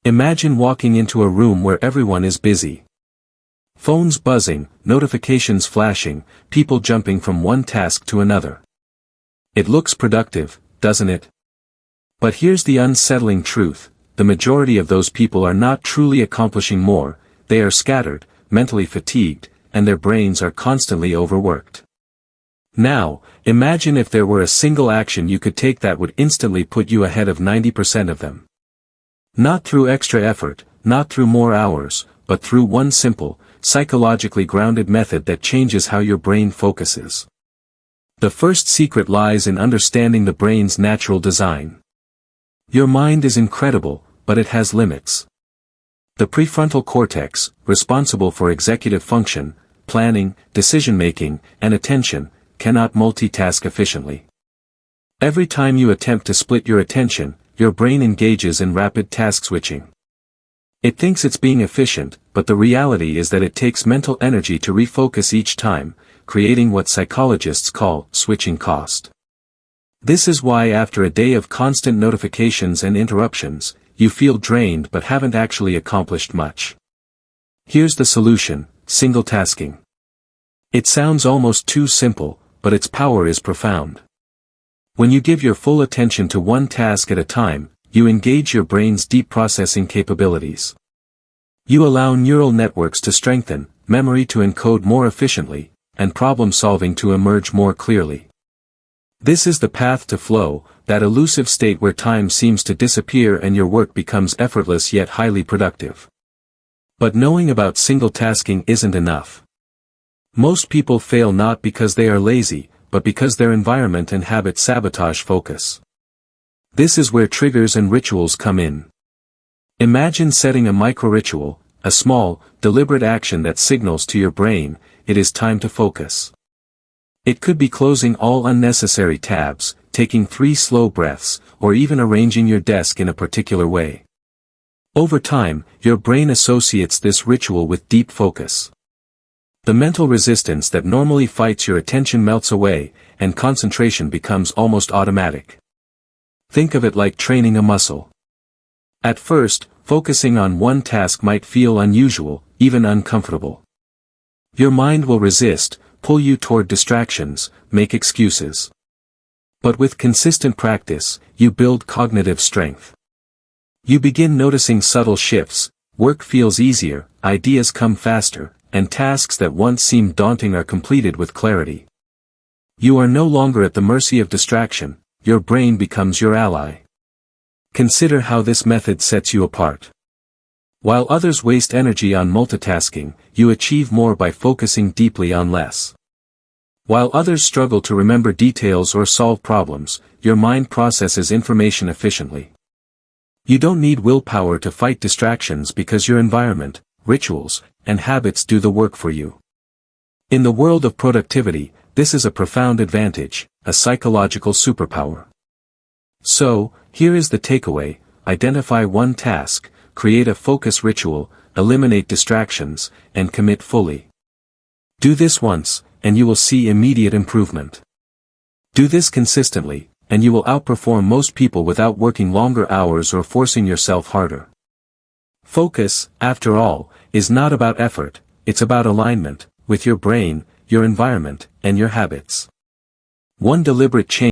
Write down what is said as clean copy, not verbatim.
Imagine walking into a room where everyone is busy. Phones buzzing, notifications flashing, people jumping from one task to another. It looks productive, doesn't it? But here's the unsettling truth: the majority of those people are not truly accomplishing more, they are scattered, mentally fatigued, and their brains are constantly overworked. Now, imagine if there were a single action you could take that would instantly put you ahead of 90% of them. Not through extra effort, not through more hours, but through one simple, psychologically grounded method that changes how your brain focuses. The first secret lies in understanding the brain's natural design. Your mind is incredible, but it has limits. The prefrontal cortex, responsible for executive function, planning, decision-making, and attention, cannot multitask efficiently. Every time you attempt to split your attention, your brain engages in rapid task switching. It thinks it's being efficient, but the reality is that it takes mental energy to refocus each time, creating what psychologists call switching cost. This is why after a day of constant notifications and interruptions, you feel drained but haven't actually accomplished much. Here's the solution: single tasking. It sounds almost too simple, but its power is profound. When you give your full attention to one task at a time, you engage your brain's deep processing capabilities. You allow neural networks to strengthen, memory to encode more efficiently, and problem-solving to emerge more clearly. This is the path to flow, that elusive state where time seems to disappear and your work becomes effortless yet highly productive. But knowing about single tasking isn't enough. Most people fail not because they are lazy, but because their environment and habit sabotage focus. This is where triggers and rituals come in. Imagine setting a micro-ritual, a small, deliberate action that signals to your brain, it is time to focus. It could be closing all unnecessary tabs, taking 3 slow breaths, or even arranging your desk in a particular way. Over time, your brain associates this ritual with deep focus. The mental resistance that normally fights your attention melts away, and concentration becomes almost automatic. Think of it like training a muscle. At first, focusing on one task might feel unusual, even uncomfortable. Your mind will resist, pull you toward distractions, make excuses. But with consistent practice, you build cognitive strength. You begin noticing subtle shifts, work feels easier, ideas come faster, and tasks that once seemed daunting are completed with clarity. You are no longer at the mercy of distraction, your brain becomes your ally. Consider how this method sets you apart. While others waste energy on multitasking, you achieve more by focusing deeply on less. While others struggle to remember details or solve problems, your mind processes information efficiently. You don't need willpower to fight distractions because your environment, rituals, and habits do the work for you. In the world of productivity, this is a profound advantage, a psychological superpower. So, here is the takeaway: identify one task, create a focus ritual, eliminate distractions, and commit fully. Do this once, and you will see immediate improvement. Do this consistently, and you will outperform most people without working longer hours or forcing yourself harder. Focus, after all, is not about effort, it's about alignment, with your brain, your environment, and your habits. One deliberate change